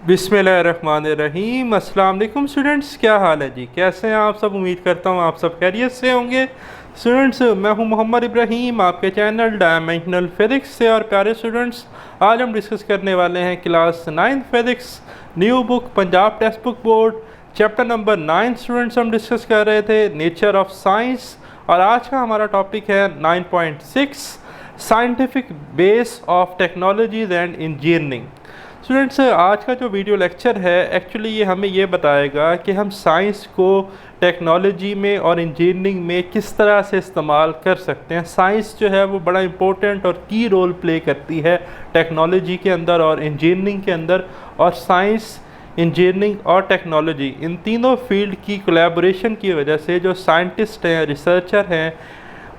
बिस्मिल्लाहिर्रहमानिर्रहीम। अस्सलाम वालेकुम स्टूडेंट्स, क्या हाल है जी? कैसे हैं आप सब? उम्मीद करता हूँ आप सब खैरियत से होंगे। स्टूडेंट्स, मैं हूँ मोहम्मद इब्राहीम, आपके चैनल डायमेंशनल फिज़िक्स से। और प्यारे स्टूडेंट्स, आज हम डिस्कस करने वाले हैं class 9 physics new book Punjab text book board chapter number 9। Students, हम डिस्कस कर रहे थे नेचर ऑफ साइंस, और आज का हमारा टॉपिक है 9.6 scientific base of technologies and engineering. Students, आज का जो वीडियो लेक्चर है एक्चुअली ये हमें ये बताएगा कि हम साइंस को टेक्नोलॉजी में और इंजीनियरिंग में किस तरह से इस्तेमाल कर सकते हैं। साइंस जो है वो बड़ा इम्पोर्टेंट और की रोल प्ले करती है टेक्नोलॉजी के अंदर और इंजीनियरिंग के अंदर। और साइंस, इंजीनियरिंग और टेक्नोलॉजी, इन तीनों फील्ड की कोलैबोरेशन की वजह से जो साइंटिस्ट हैं, रिसर्चर हैं,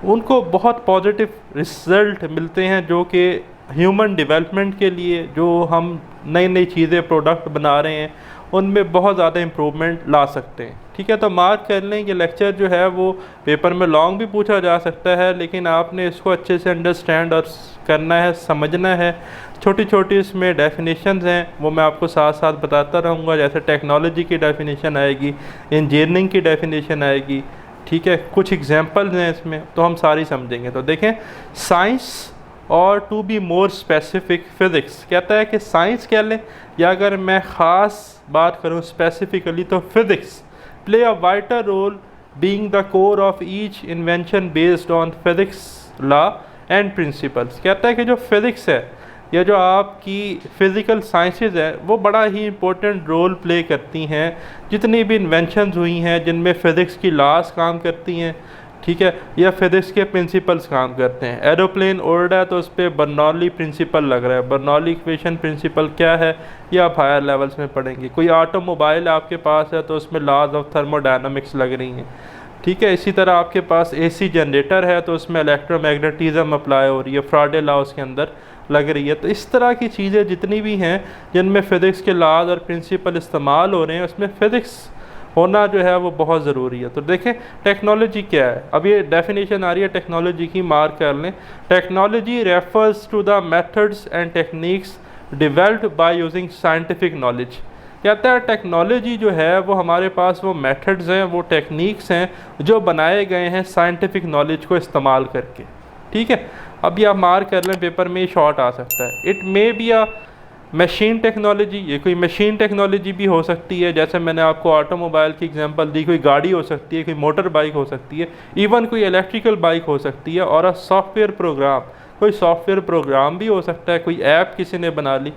उनको बहुत पॉजिटिव रिज़ल्ट मिलते हैं, जो कि ह्यूमन डेवलपमेंट के लिए जो हम नई नई चीज़ें प्रोडक्ट बना रहे हैं उनमें बहुत ज़्यादा इम्प्रूवमेंट ला सकते हैं। ठीक है, तो मार्क कर लें कि लेक्चर जो है वो पेपर में लॉन्ग भी पूछा जा सकता है, लेकिन आपने इसको अच्छे से अंडरस्टैंड और करना है, समझना है। छोटी छोटी इसमें डेफिनेशंस हैं, वो मैं आपको साथ साथ बताता रहूँगा। जैसे टेक्नोलॉजी की डेफिनेशन आएगी, इंजीनियरिंग की डेफिनेशन आएगी। ठीक है, कुछ एग्जांपल्स हैं इसमें, तो हम सारी समझेंगे। तो देखें, साइंस और to be more specific physics कहता है कि साइंस कह लें, या अगर मैं ख़ास बात करूं स्पेसिफिकली तो physics play a vital role being the core of each invention based on physics law and principles. कहता है कि जो फ़िज़िक्स है या जो आपकी फ़िज़िकल साइंसेज है वो बड़ा ही इम्पोर्टेंट रोल प्ले करती हैं। जितनी भी इन्वेंशंस हुई हैं जिनमें फ़िज़िक्स की लॉज काम करती हैं, ठीक है, या फिज़िक्स के प्रिंसिपल्स काम करते हैं। एरोप्लेन उड़ रहा है तो उस पर बर्नौली प्रिंसिपल लग रहा है। बर्नौली इक्वेशन प्रिंसिपल क्या है ये आप हायर लेवल्स में पढ़ेंगे। कोई ऑटोमोबाइल आपके पास है तो उसमें लॉज ऑफ थर्मोडायनामिक्स लग रही हैं। ठीक है, इसी तरह आपके पास एसी जनरेटर है तो उसमें इलेक्ट्रोमैग्नेटिज्म अप्लाई हो रही है, फ्राडे लॉ उसके अंदर लग रही है। तो इस तरह की चीज़ें जितनी भी हैं जिनमें फ़िज़िक्स के लॉज और प्रिंसिपल इस्तेमाल हो रहे हैं, उसमें फ़िज़िक्स होना जो है वो बहुत ज़रूरी है। तो देखें टेक्नोलॉजी क्या है। अब ये डेफिनेशन आ रही है टेक्नोलॉजी की, मार्क कर लें। Technology refers to the methods and techniques developed by using scientific knowledge. कहता है टेक्नोलॉजी जो है वो हमारे पास वो मेथड्स हैं, वो टेक्निक्स हैं जो बनाए गए हैं साइंटिफिक नॉलेज को इस्तेमाल करके। ठीक है, अब ये आप मार्क कर लें, पेपर में शॉर्ट आ सकता है। It may be a machine technology, ये कोई मशीन टेक्नोलॉजी भी हो सकती है, जैसे मैंने आपको ऑटोमोबाइल की एग्जांपल दी। कोई गाड़ी हो सकती है, कोई मोटर बाइक हो सकती है, इवन कोई इलेक्ट्रिकल बाइक हो सकती है। और सॉफ्टवेयर प्रोग्राम, कोई सॉफ्टवेयर प्रोग्राम भी हो सकता है, कोई ऐप किसी ने बना ली।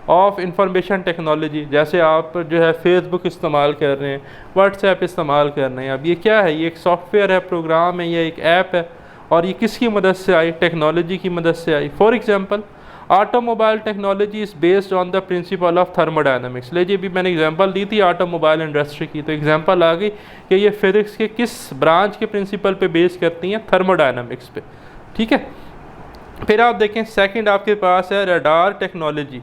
ऑफ इंफॉर्मेशन टेक्नोलॉजी, जैसे आप जो है फेसबुक इस्तेमाल कर रहे हैं, व्हाट्सएप इस्तेमाल कर रहे हैं, अब ये क्या है? ये एक सॉफ्टवेयर है, प्रोग्राम है, ये एक ऐप है। और ये किसकी मदद से आई? टेक्नोलॉजी की मदद से आई। For example, automobile technology is based on the principle of thermodynamics. ले जी, भी मैंने एग्जांपल दी थी ऑटोमोबाइल इंडस्ट्री की, तो एग्जांपल आ गई कि ये फिज़िक्स के किस ब्रांच के प्रिंसिपल पे बेस करती हैं? थर्मोडायनामिक्स पे। ठीक है, फिर आप देखें सेकंड आपके पास है radar technology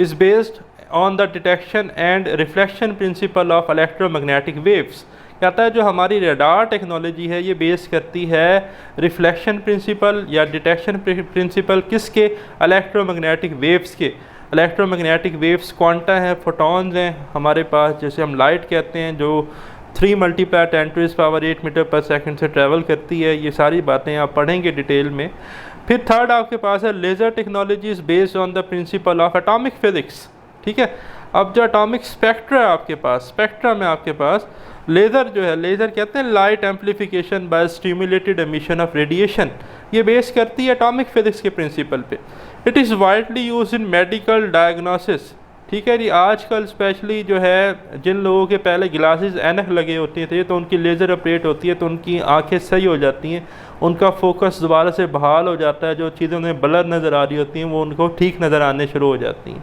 is based on the detection and reflection principle of electromagnetic waves. कहता है जो हमारी रडार टेक्नोलॉजी है ये बेस करती है रिफ्लेक्शन प्रिंसिपल या डिटेक्शन प्रिंसिपल किसके? इलेक्ट्रोमैग्नेटिक वेव्स के। इलेक्ट्रोमैग्नेटिक वेव्स क्वांटा हैं, फोटॉन्स हैं हमारे पास, जैसे हम लाइट कहते हैं, जो 3 × 10⁸ मीटर पर सेकंड से ट्रैवल करती है। ये सारी बातें आप पढ़ेंगे डिटेल में। फिर थर्ड आपके पास है laser technology is based on the principle of atomic physics. ठीक है, अब जो एटॉमिक स्पेक्ट्रा है आपके पास, स्पेक्ट्रा में आपके पास लेज़र जो है, लेज़र कहते हैं light amplification by stimulated emission of radiation, ये बेस करती है एटॉमिक फिज़िक्स के प्रिंसिपल पे। It is widely use in medical diagnosis. ठीक है जी, आजकल स्पेशली जो है जिन लोगों के पहले ग्लासेस ऐनक लगे होते थे तो उनकी लेज़र ऑपरेट होती है तो उनकी आंखें सही हो जाती हैं, उनका फोकस दोबारा से बहाल हो जाता है, जो चीज़ें उन्हें ब्लर नज़र आ रही होती हैं वो उनको ठीक नज़र आने शुरू हो जाती हैं।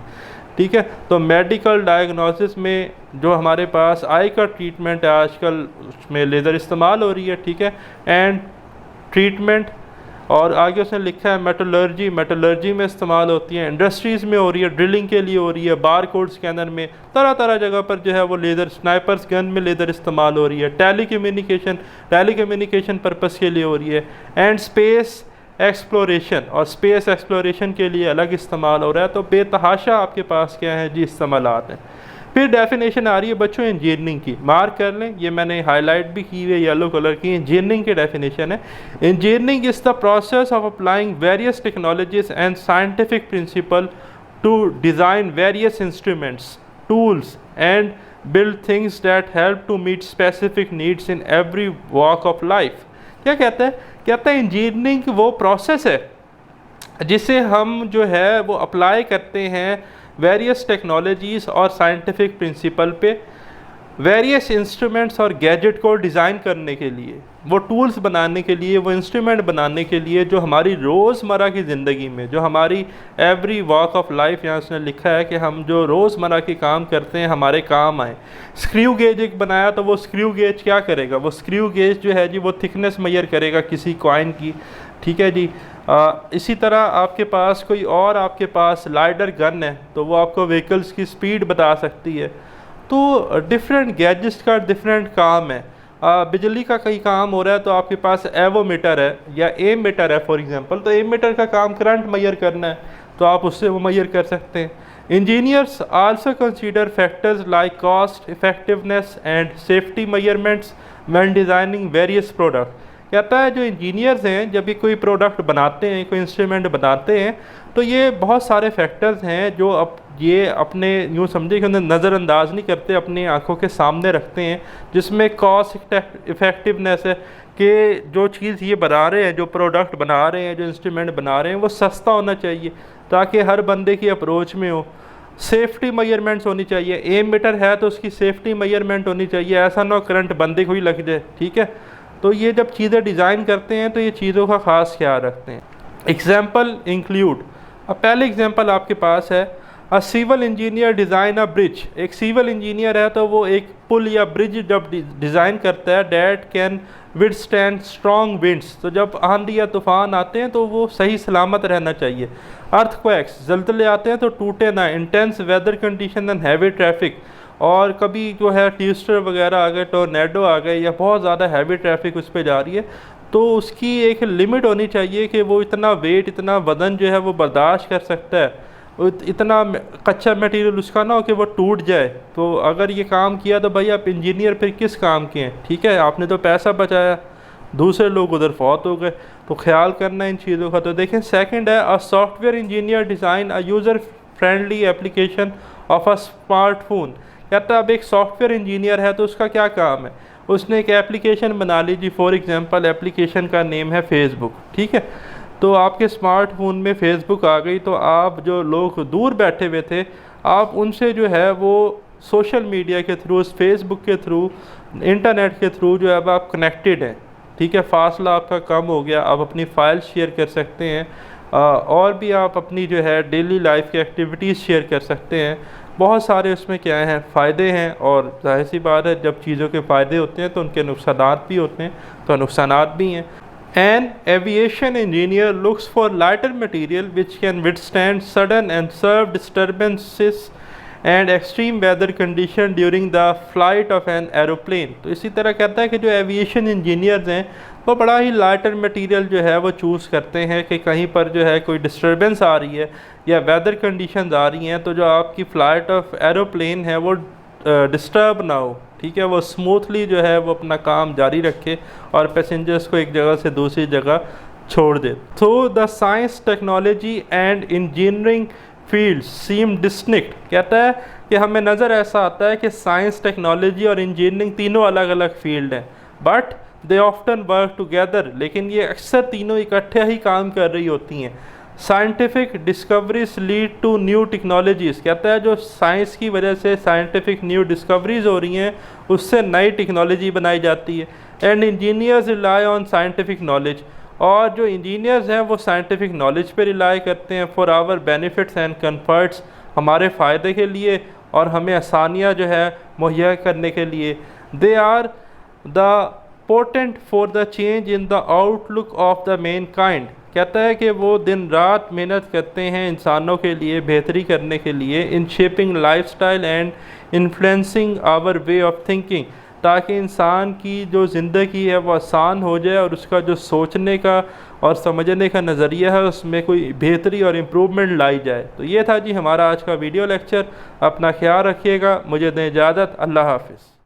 ठीक है, तो मेडिकल डायग्नोसिस में जो हमारे पास आई का ट्रीटमेंट है आजकल उसमें लेज़र इस्तेमाल हो रही है। ठीक है, एंड ट्रीटमेंट, और आगे उसने लिखा है मेटलर्जी, मेटलर्जी में इस्तेमाल होती है, इंडस्ट्रीज़ में हो रही है, ड्रिलिंग के लिए हो रही है, बार कोड स्कैनर में, तरह तरह जगह पर जो है वो लेज़र, स्नाइपर्स गन में लेज़र इस्तेमाल हो रही है, टेलीकम्युनिकेशन पर्पस के लिए हो रही है, एंड स्पेस एक्सप्लोरेशन और स्पेस एक्सप्लोरेशन के लिए अलग इस्तेमाल हो रहा है। तो बेतहाशा आपके पास क्या है जी इस्तेमालात हैं। फिर डेफिनेशन आ रही है बच्चों इंजीनियरिंग की, मार्क कर लें, ये मैंने हाईलाइट भी की हुई है येलो कलर की। इंजीनियरिंग की डेफिनेशन है, engineering is the process of applying various technologies and scientific principle to design various instruments, tools and build things that help to meet specific needs in every walk of life। क्या कहता है? कहता है engineering वो process है जिसे हम जो है वो अप्लाई करते हैं वेरियस टेक्नोलॉजीज़ और साइंटिफिक प्रिंसिपल पे, वेरियस इंस्ट्रूमेंट्स और गैजेट को डिज़ाइन करने के लिए, वो टूल्स बनाने के लिए, वो इंस्ट्रूमेंट बनाने के लिए जो हमारी रोज़मर्रा की ज़िंदगी में, जो हमारी एवरी वॉक ऑफ लाइफ, यहाँ उसने लिखा है कि हम जो रोज़मर्रा के काम करते हैं हमारे काम आए। स्क्रू गेज एक बनाया तो वो स्क्रू गेज क्या करेगा? वो स्क्रू गेज जो है जी वो थिकनेस मेजर करेगा किसी कॉइन की, ठीक है जी। इसी तरह आपके पास कोई और आपके पास लाइडर गन है तो वो आपको व्हीकल्स की स्पीड बता सकती है। तो डिफरेंट गैजेट्स का डिफरेंट काम है। बिजली का कई काम हो रहा है तो आपके पास एवोमीटर है या एम मीटर है फॉर एग्जांपल, तो एम मीटर का काम करंट मेजर करना है तो आप उससे वो मेजर कर सकते हैं। Engineers also consider factors like cost, effectiveness and safety measurements when designing various product. कहता है जो इंजीनियर्स हैं जब भी कोई प्रोडक्ट बनाते हैं, कोई इंस्ट्रूमेंट बनाते हैं, तो ये बहुत सारे फैक्टर्स हैं जो अब ये अपने यूँ समझे कि उन्हें नज़रअंदाज नहीं करते, अपनी आंखों के सामने रखते हैं, जिसमें कॉस्ट इफ़ेक्टिवनेस है कि जो चीज़ ये बना रहे हैं, जो प्रोडक्ट बना रहे हैं, जो इंस्ट्रूमेंट बना रहे हैं वो सस्ता होना चाहिए ताकि हर बंदे की अप्रोच में हो। सेफ्टी मेजरमेंट्स होनी चाहिए, एम मीटर है तो उसकी सेफ्टी मेजरमेंट होनी चाहिए, ऐसा ना करंट बंदे को ही लग जाए, ठीक है। तो ये जब चीज़ें डिज़ाइन करते हैं तो ये चीज़ों का ख़ास ख्याल रखते हैं। एग्जाम्पल इंक्लूड, अब पहले एग्जाम्पल आपके पास है a civil engineer design a bridge. एक सिविल इंजीनियर है तो वो एक पुल या ब्रिज जब डिज़ाइन करता है that can withstand strong winds, तो जब आंधी या तूफ़ान आते हैं तो वो सही सलामत रहना चाहिए। अर्थक्वेक्स, ज़लज़ले आते हैं तो टूटे ना। Intense weather condition and heavy traffic, और कभी जो है ट्विस्टर वगैरह आ गए, टोर्नेडो आ गए या बहुत ज़्यादा हैवी ट्रैफिक उस पर जा रही है तो उसकी एक लिमिट होनी चाहिए कि वो इतना वेट, इतना वज़न जो है वो बर्दाश्त कर सकता है, इतना कच्चा मटेरियल उसका ना हो कि वो टूट जाए। तो अगर ये काम किया तो भाई आप इंजीनियर फिर किस काम के हैं, ठीक है, आपने तो पैसा बचाया, दूसरे लोग उधर फौत हो गए, तो ख्याल करना इन चीज़ों का। तो देखें सेकंड है a software engineer design a user friendly application of a smartphone. कहता है अब एक सॉफ्टवेयर इंजीनियर है तो उसका क्या काम है, उसने एक एप्लीकेशन बना ली जी, फॉर एग्जांपल एप्लीकेशन का नेम है फेसबुक, ठीक है। तो आपके स्मार्टफोन में फेसबुक आ गई तो आप जो लोग दूर बैठे हुए थे आप उनसे जो है वो सोशल मीडिया के थ्रू, फेसबुक के थ्रू, इंटरनेट के थ्रू जो है अब आप कनेक्टेड हैं, ठीक है, फासला आपका कम हो गया, आप अपनी फ़ाइल शेयर कर सकते हैं और भी आप अपनी जो है डेली लाइफ की एक्टिविटीज़ शेयर कर सकते हैं। बहुत सारे उसमें क्या हैं फ़ायदे हैं, और जाहिर सी बात है जब चीज़ों के फ़ायदे होते हैं तो उनके नुकसानात भी होते हैं, तो नुकसानात भी हैं। An aviation engineer looks for lighter material which can withstand sudden and serve disturbances and extreme weather condition during the flight of an aeroplane। तो इसी तरह कहता है कि जो एविएशन इंजीनियर्स हैं वो बड़ा ही लाइटर मटेरियल जो है वो चूज़ करते हैं कि कहीं पर जो है कोई डिस्टर्बेंस आ रही है या वेदर कंडीशंस आ रही हैं तो जो आपकी फ़्लाइट ऑफ एरोप्लेन है वो डिस्टर्ब ना हो, ठीक है, वो स्मूथली जो है वो अपना काम जारी रखे और पैसेंजर्स को एक जगह से दूसरी जगह छोड़ दे। तो the science, technology and engineering field seem distinct. कहता है कि हमें नज़र ऐसा आता है कि साइंस, टेक्नोलॉजी और इंजीनियरिंग तीनों अलग अलग फील्ड हैं, but they often work together, लेकिन ये अक्सर तीनों इकट्ठे ही काम कर रही होती हैं। Scientific discoveries lead to new technologies. कहता है जो साइंस की वजह से साइंटिफिक न्यू डिस्कवरीज हो रही हैं उससे नई टेक्नोलॉजी बनाई जाती है। And engineers rely on scientific knowledge, और जो इंजीनियर्स हैं वो साइंटिफिक नॉलेज पे रिलाई करते हैं for our benefits and comforts, हमारे फ़ायदे के लिए और हमें आसानियाँ जो है मुहैया करने के लिए। They are the potent for the change in the outlook of the mankind. कहता है कि वो दिन रात मेहनत करते हैं इंसानों के लिए बेहतरी करने के लिए, in shaping lifestyle and influencing our way of thinking, ताकि इंसान की जो ज़िंदगी है वो आसान हो जाए और उसका जो सोचने का और समझने का नज़रिया है उसमें कोई बेहतरी और इम्प्रूवमेंट लाई जाए। तो ये था जी हमारा आज का वीडियो लेक्चर। अपना ख्याल रखिएगा, मुझे दें इजाज़त, अल्लाह हाफ़िज़।